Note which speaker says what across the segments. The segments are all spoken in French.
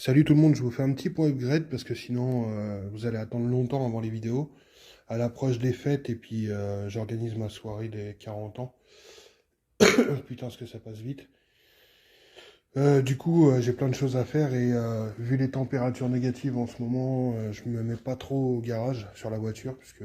Speaker 1: Salut tout le monde, je vous fais un petit point upgrade parce que sinon vous allez attendre longtemps avant les vidéos. À l'approche des fêtes et puis j'organise ma soirée des 40 ans. Putain, ce que ça passe vite. Du coup, j'ai plein de choses à faire et vu les températures négatives en ce moment, je me mets pas trop au garage sur la voiture puisque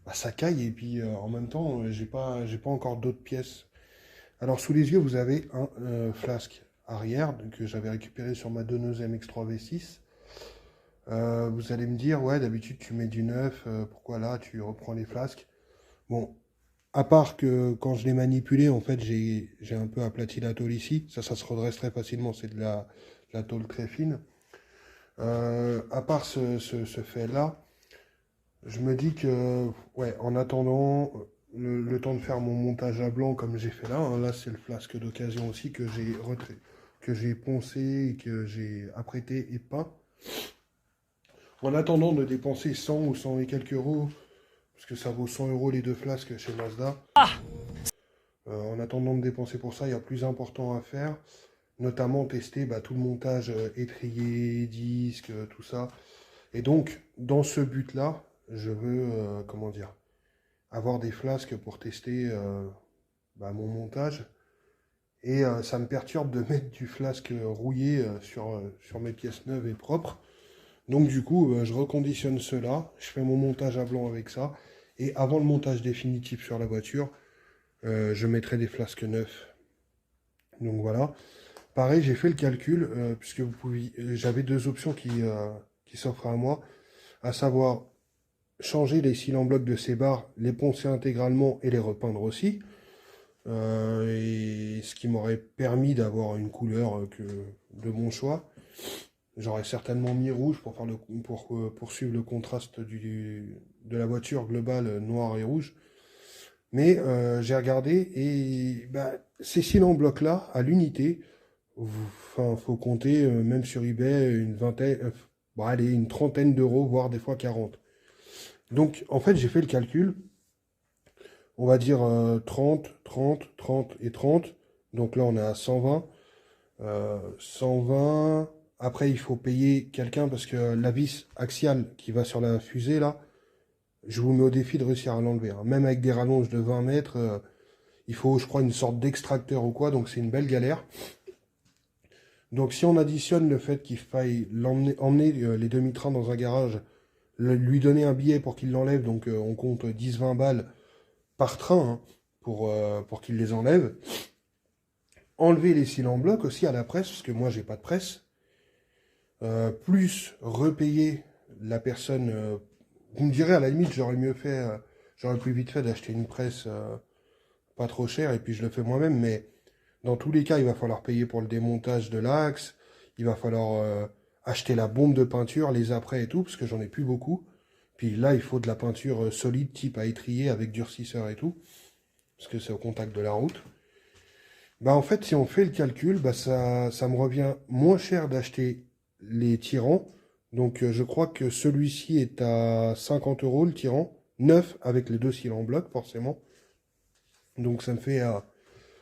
Speaker 1: bah, ça caille et puis en même temps, j'ai pas encore d'autres pièces. Alors sous les yeux, vous avez un flasque arrière que j'avais récupéré sur ma donneuse MX3 V6. Vous allez me dire, ouais, d'habitude tu mets du neuf, pourquoi là tu reprends les flasques? Bon, à part que quand je l'ai manipulé, en fait, j'ai un peu aplati la tôle ici. Ça se redresse très facilement, c'est de la tôle très fine. À part ce fait-là, je me dis que, ouais, en attendant le temps de faire mon montage à blanc comme j'ai fait là, hein, là c'est le flasque d'occasion aussi que j'ai poncé et que j'ai apprêté et peint. En attendant de dépenser 100 ou 100 et quelques euros, parce que ça vaut 100 euros les deux flasques chez Mazda, en attendant de dépenser pour ça, il y a plus important à faire, notamment tester bah, tout le montage étrier, disque, tout ça. Et donc, dans ce but-là, je veux, comment dire, avoir des flasques pour tester bah, mon montage. Et ça me perturbe de mettre du flasque rouillé sur mes pièces neuves et propres. Donc du coup, je reconditionne cela, je fais mon montage à blanc avec ça, et avant le montage définitif sur la voiture, je mettrai des flasques neufs. Donc voilà. Pareil, j'ai fait le calcul, puisque j'avais deux options qui s'offrent à moi, à savoir changer les cils en bloc de ces barres, les poncer intégralement et les repeindre aussi, et ce qui m'aurait permis d'avoir une couleur de mon choix. J'aurais certainement mis rouge pour faire poursuivre le contraste de la voiture globale noir et rouge. Mais j'ai regardé et bah, ces cils en bloc là, à l'unité, enfin, faut compter même sur eBay une vingtaine, bon, allez, une trentaine d'euros, voire des fois 40. Donc en fait j'ai fait le calcul, on va dire 30, 30, 30 et 30. Donc là on est à 120. 120. Après, il faut payer quelqu'un parce que la vis axiale qui va sur la fusée, là, je vous mets au défi de réussir à l'enlever, hein. Même avec des rallonges de 20 mètres, il faut, je crois, une sorte d'extracteur ou quoi, donc c'est une belle galère. Donc si on additionne le fait qu'il faille emmener les demi-trains dans un garage, lui donner un billet pour qu'il l'enlève, donc on compte 10-20 balles par train hein, pour qu'il les enlève. Enlever les cils en bloc aussi à la presse, parce que moi j'ai pas de presse. Plus repayer la personne. Vous me direz, à la limite, j'aurais plus vite fait d'acheter une presse pas trop chère et puis je le fais moi-même, mais dans tous les cas, il va falloir payer pour le démontage de l'axe, il va falloir acheter la bombe de peinture, les apprêts et tout, parce que j'en ai plus beaucoup. Puis là, il faut de la peinture solide, type à étrier, avec durcisseur et tout, parce que c'est au contact de la route. Bah en fait, si on fait le calcul, bah ça me revient moins cher d'acheter les tirants. Donc je crois que celui-ci est à 50 euros le tirant, neuf avec les deux cils en bloc forcément. Donc ça me fait à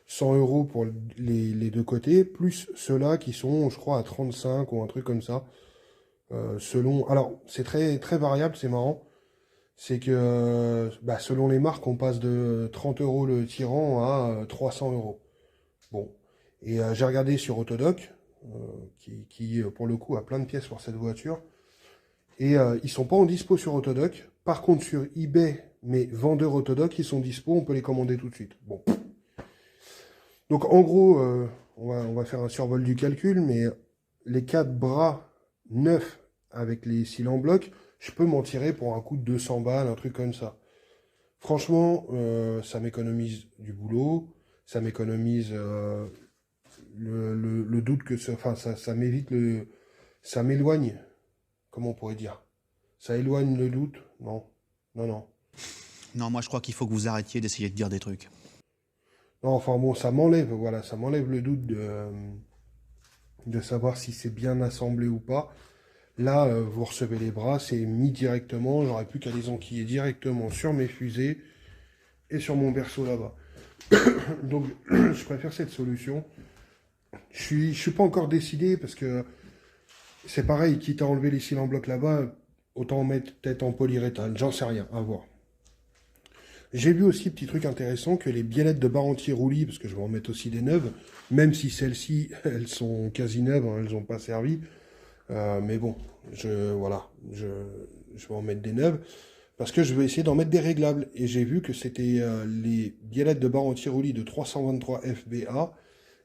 Speaker 1: 100 euros pour les deux côtés, plus ceux-là qui sont, je crois, à 35 ou un truc comme ça. Selon, alors c'est très très variable, c'est marrant. C'est que bah, selon les marques, on passe de 30 euros le tirant à 300 euros. Bon. Et j'ai regardé sur Autodoc, qui pour le coup a plein de pièces pour cette voiture. Et ils sont pas en dispo sur Autodoc. Par contre sur eBay, mes vendeurs Autodoc, ils sont dispo, on peut les commander tout de suite. Bon. Donc en gros, on va faire un survol du calcul, mais les 4 bras neufs avec les cils en bloc, je peux m'en tirer pour un coût de 200 balles, un truc comme ça. Franchement, ça m'économise du boulot, ça m'économise le doute que enfin, ça m'évite ça m'éloigne, comment on pourrait dire? Ça éloigne le doute? Non, non, non.
Speaker 2: Non, moi je crois qu'il faut que vous arrêtiez d'essayer de dire des trucs.
Speaker 1: Non, enfin bon, ça m'enlève, voilà, ça m'enlève le doute de savoir si c'est bien assemblé ou pas. Là, vous recevez les bras, c'est mis directement, j'aurais plus qu'à les enquiller directement sur mes fusées et sur mon berceau là-bas. Donc, je préfère cette solution. Je suis pas encore décidé parce que C'est pareil, quitte à enlever les cils en bloc là-bas, autant mettre peut-être en polyuréthane, j'en sais rien, à voir. J'ai vu aussi, petit truc intéressant, que les biellettes de barre anti-roulis, parce que je vais en mettre aussi des neuves, même si celles-ci, elles sont quasi neuves, hein, elles n'ont pas servi. Mais bon, voilà, je vais en mettre des neuves, parce que je vais essayer d'en mettre des réglables. Et j'ai vu que c'était les biellettes de barre anti-roulis de 323 FBA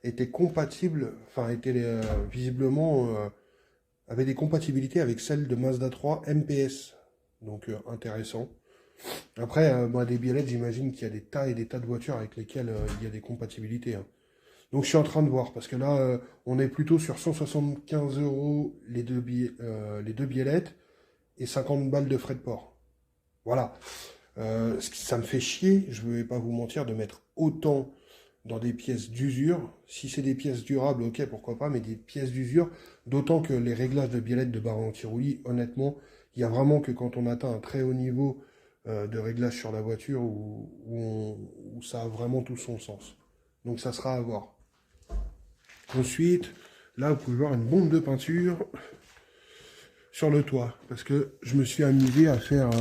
Speaker 1: étaient compatibles, enfin étaient visiblement, avaient des compatibilités avec celles de Mazda 3 MPS. Donc intéressant. Après, des biellettes, j'imagine qu'il y a des tas et des tas de voitures avec lesquelles il y a des compatibilités, hein. Donc je suis en train de voir, parce que là, on est plutôt sur 175 € les deux biellettes et 50 balles de frais de port. Voilà. Ça me fait chier, je ne vais pas vous mentir, de mettre autant dans des pièces d'usure. Si c'est des pièces durables, ok, pourquoi pas, mais des pièces d'usure, d'autant que les réglages de biellettes de barre anti-roulis, honnêtement, il y a vraiment que quand on atteint un très haut niveau de réglage sur la voiture où ça a vraiment tout son sens. Donc ça sera à voir. Ensuite, là, vous pouvez voir une bombe de peinture sur le toit. Parce que je me suis amusé à faire...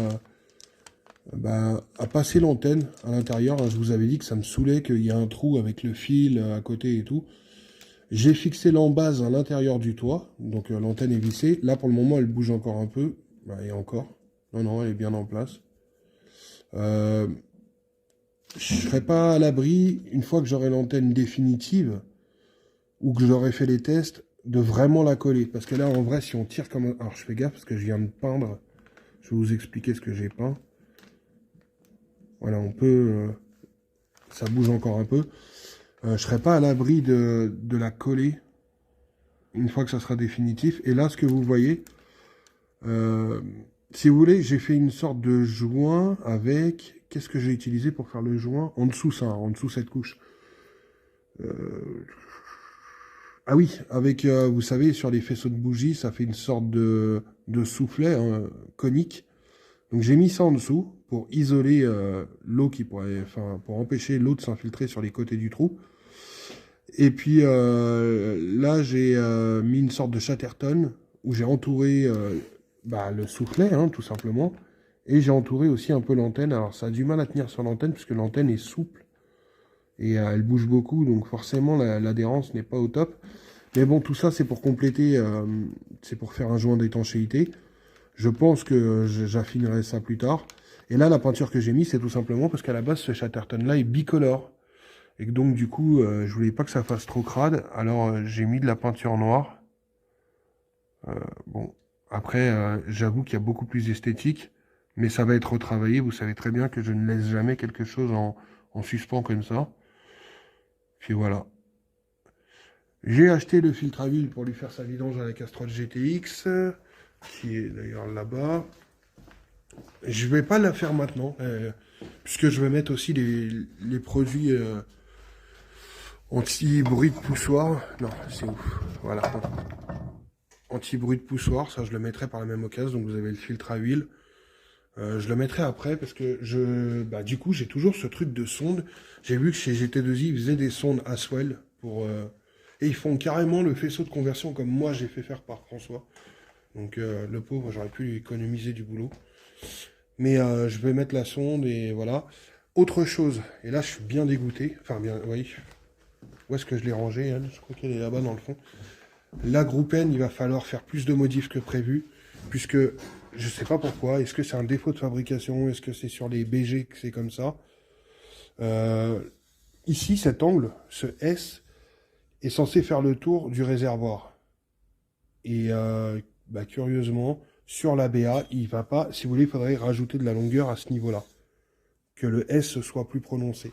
Speaker 1: à passer l'antenne à l'intérieur. Je vous avais dit que ça me saoulait, qu'il y a un trou avec le fil à côté et tout. J'ai fixé l'embase à l'intérieur du toit. Donc l'antenne est vissée. Là, pour le moment, elle bouge encore un peu. Et encore. Non, elle est bien en place. Je serai pas à l'abri, une fois que j'aurai l'antenne définitive, ou que j'aurai fait les tests, de vraiment la coller. Parce que là, en vrai, si on tire comme... Alors, je fais gaffe parce que je viens de peindre. Je vais vous expliquer ce que j'ai peint. Voilà, on peut... ça bouge encore un peu. Je serai pas à l'abri de la coller une fois que ça sera définitif. Et là, ce que vous voyez, si vous voulez, j'ai fait une sorte de joint avec... Qu'est-ce que j'ai utilisé pour faire le joint? En dessous ça, en dessous cette couche. Ah oui, avec, vous savez, sur les faisceaux de bougie, ça fait une sorte de soufflet hein, conique. Donc j'ai mis ça en dessous pour isoler l'eau qui pourrait... Enfin, pour empêcher l'eau de s'infiltrer sur les côtés du trou. Et puis là, j'ai mis une sorte de chatterton où j'ai entouré le soufflet, hein, tout simplement. Et j'ai entouré aussi un peu l'antenne. Alors ça a du mal à tenir sur l'antenne puisque l'antenne est souple. Et elle bouge beaucoup, donc forcément l'adhérence n'est pas au top. Mais bon, tout ça c'est pour compléter, c'est pour faire un joint d'étanchéité. Je pense que j'affinerai ça plus tard. Et là, la peinture que j'ai mis, c'est tout simplement parce qu'à la base, ce Chatterton-là est bicolore. Et que donc, du coup, je voulais pas que ça fasse trop crade. Alors, j'ai mis de la peinture noire. Bon, après, j'avoue qu'il y a beaucoup plus esthétique. Mais ça va être retravaillé. Vous savez très bien que je ne laisse jamais quelque chose en suspens comme ça. Puis voilà. J'ai acheté le filtre à huile pour lui faire sa vidange à la Castrol GTX, qui est d'ailleurs là-bas. Je vais pas la faire maintenant, puisque je vais mettre aussi les produits anti-bruit de poussoir. Non, c'est ouf. Voilà. Anti-bruit de poussoir, ça je le mettrai par la même occasion. Donc vous avez le filtre à huile. Je le mettrai après parce que du coup, j'ai toujours ce truc de sonde. J'ai vu que chez GT2i, ils faisaient des sondes Aswell pour... et ils font carrément le faisceau de conversion comme moi j'ai fait faire par François. Donc le pauvre, j'aurais pu lui économiser du boulot. Mais je vais mettre la sonde et voilà. Autre chose, et là je suis bien dégoûté. Enfin bien, oui. Où est-ce que je l'ai rangée elle? Je crois qu'elle est là-bas dans le fond. La groupe N, il va falloir faire plus de modifs que prévu. Puisque je sais pas pourquoi. Est-ce que c'est un défaut de fabrication? Est-ce que c'est sur les BG que c'est comme ça? Ici, cet angle, ce S, est censé faire le tour du réservoir. Et curieusement, sur la BA, il va pas. Si vous voulez, il faudrait rajouter de la longueur à ce niveau-là. Que le S soit plus prononcé.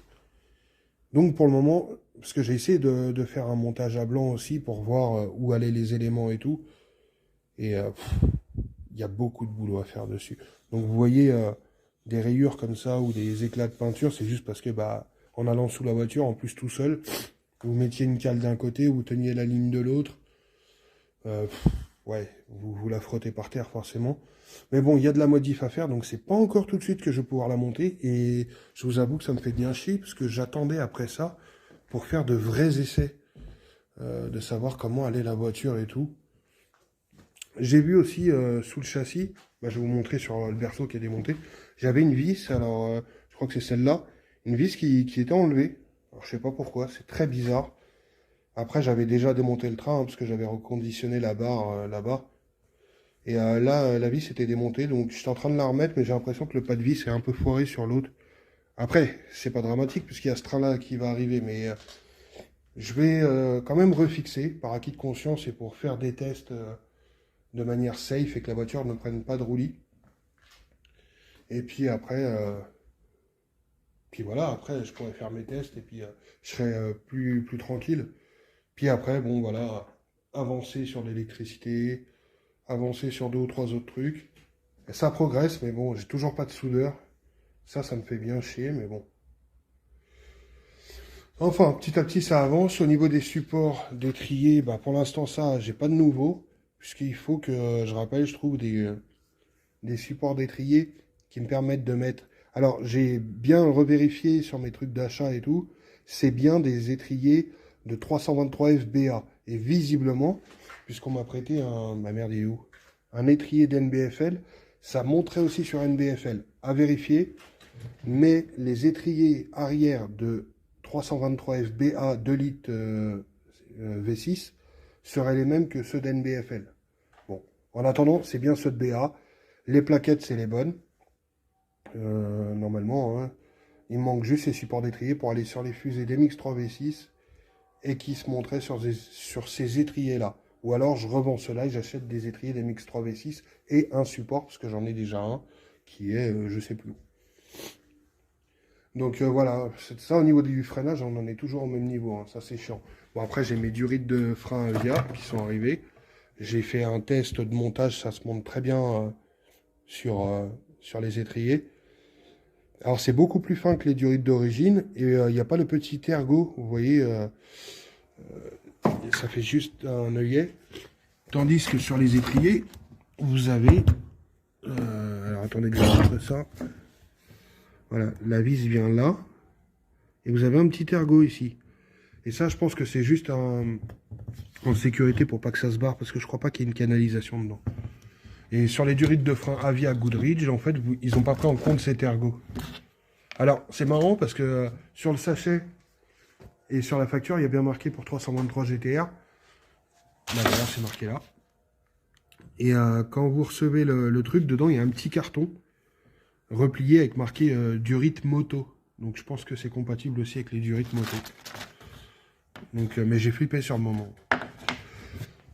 Speaker 1: Donc pour le moment, parce que j'ai essayé de faire un montage à blanc aussi pour voir où allaient les éléments et tout. Et il y a beaucoup de boulot à faire dessus. Donc vous voyez des rayures comme ça ou des éclats de peinture, c'est juste parce que en allant sous la voiture, en plus tout seul, vous mettiez une cale d'un côté, vous teniez la ligne de l'autre. Ouais, vous la frottez par terre forcément. Mais bon, il y a de la modif à faire, donc c'est pas encore tout de suite que je vais pouvoir la monter. Et je vous avoue que ça me fait bien chier, parce que j'attendais après ça pour faire de vrais essais, de savoir comment allait la voiture et tout. J'ai vu aussi sous le châssis, bah, je vais vous montrer sur le berceau qui est démonté, j'avais une vis, alors je crois que c'est celle-là, une vis qui était enlevée. Alors je sais pas pourquoi, c'est très bizarre. Après j'avais déjà démonté le train, hein, parce que j'avais reconditionné la barre là-bas. Et là, la vis était démontée, donc j'étais en train de la remettre, mais j'ai l'impression que le pas de vis est un peu foiré sur l'autre. Après, c'est pas dramatique, puisqu'il y a ce train-là qui va arriver, mais je vais quand même refixer, par acquis de conscience, et pour faire des tests de manière safe, et que la voiture ne prenne pas de roulis. Et puis après, puis voilà, après, je pourrais faire mes tests, et puis je serai plus tranquille. Puis après, bon, voilà, avancer sur l'électricité, avancer sur deux ou trois autres trucs. Et ça progresse, mais bon, j'ai toujours pas de soudeur. Ça me fait bien chier, mais bon. Enfin, petit à petit, ça avance. Au niveau des supports d'étrier, bah, pour l'instant, ça, j'ai pas de nouveau. Puisqu'il faut que, je rappelle, je trouve des supports d'étrier qui me permettent de mettre... Alors, j'ai bien revérifié sur mes trucs d'achat et tout. C'est bien des étriers de 323 FBA. Et visiblement, puisqu'on m'a prêté un... Ma merde, il est où? Un étrier d'NBFL. Ça montrait aussi sur NBFL. À vérifier. Mais les étriers arrière de 323 FBA 2 litres V6 seraient les mêmes que ceux d'NBFL. Bon, en attendant, c'est bien ceux de BA. Les plaquettes, c'est les bonnes. Normalement, hein. Il me manque juste ces supports d'étrier pour aller sur les fusées d'MX3 V6 et qui se montraient sur ces étriers-là. Ou alors, je revends cela et j'achète des étriers d'MX3 V6 et un support, parce que j'en ai déjà un, qui est, je sais plus où. Donc voilà, c'est ça au niveau du freinage, on en est toujours au même niveau, hein, ça c'est chiant. Bon après j'ai mes durites de frein Avia qui sont arrivés. J'ai fait un test de montage, ça se monte très bien sur les étriers. Alors c'est beaucoup plus fin que les durites d'origine et il n'y a pas le petit ergot, vous voyez, ça fait juste un œillet. Tandis que sur les étriers, vous avez, alors attendez que je vous montre ça. Voilà, la vis vient là. Et vous avez un petit ergot ici. Et ça, je pense que c'est juste en sécurité pour pas que ça se barre, parce que je crois pas qu'il y ait une canalisation dedans. Et sur les durites de frein Avia Goodrich, en fait, ils n'ont pas pris en compte cet ergot. Alors, c'est marrant parce que sur le sachet et sur la facture, il y a bien marqué pour 323 GTR. Bah, d'ailleurs, c'est marqué là. Et quand vous recevez le truc, dedans, il y a un petit carton replié avec marqué durite moto. Donc je pense que c'est compatible aussi avec les durites moto. Donc, mais j'ai flippé sur le moment.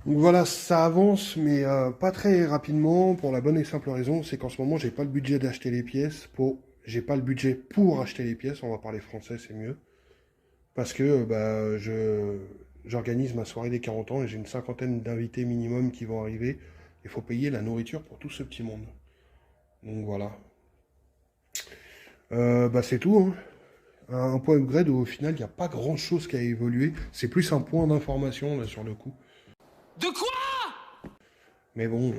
Speaker 1: Donc voilà, ça avance, mais pas très rapidement, pour la bonne et simple raison, c'est qu'en ce moment, j'ai pas le budget d'acheter les pièces. J'ai pas le budget pour acheter les pièces, on va parler français, c'est mieux. Parce que bah, j'organise ma soirée des 40 ans et j'ai une cinquantaine d'invités minimum qui vont arriver. Il faut payer la nourriture pour tout ce petit monde. Donc voilà. Bah c'est tout, hein. Un point upgrade où au final il n'y a pas grand chose qui a évolué. C'est plus un point d'information là sur le coup.
Speaker 3: De quoi?
Speaker 1: Mais bon,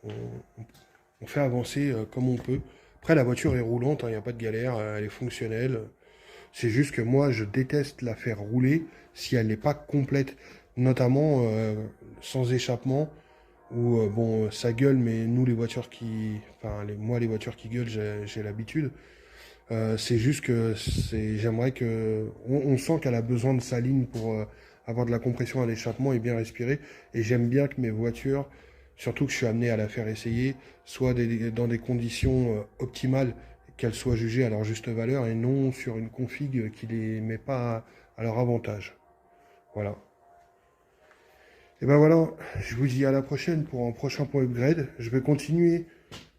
Speaker 1: on fait avancer comme on peut. Après la voiture est roulante, il n'y a pas de galère, elle est fonctionnelle. C'est juste que moi je déteste la faire rouler si elle n'est pas complète. Notamment sans échappement. Où bon ça gueule, mais nous les voitures qui. Enfin moi les voitures qui gueulent, j'ai l'habitude. C'est juste que j'aimerais que... On sent qu'elle a besoin de sa ligne pour avoir de la compression à l'échappement et bien respirer. Et j'aime bien que mes voitures, surtout que je suis amené à la faire essayer, soient dans des conditions optimales, qu'elles soient jugées à leur juste valeur et non sur une config qui les met pas à leur avantage. Voilà. Et ben voilà, je vous dis à la prochaine pour un prochain point upgrade. Je vais continuer.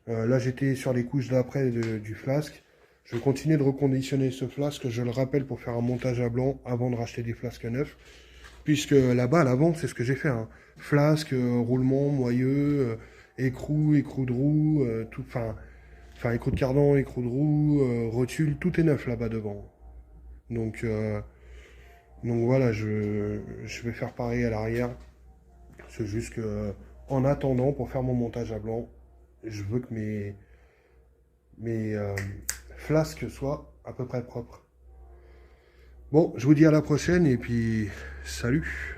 Speaker 1: Là j'étais sur les couches d'après du flasque. Je vais continuer de reconditionner ce flasque, je le rappelle, pour faire un montage à blanc avant de racheter des flasques neufs. Puisque là-bas, à l'avant, c'est ce que j'ai fait. Hein. Flasque, roulement, moyeu, écrou de roue, tout, enfin écrou de cardan, écrou de roue, rotule, tout est neuf là-bas devant. Donc voilà, je vais faire pareil à l'arrière. C'est juste que, en attendant, pour faire mon montage à blanc, je veux que mes flasques soient à peu près propres. Bon, je vous dis à la prochaine et puis salut!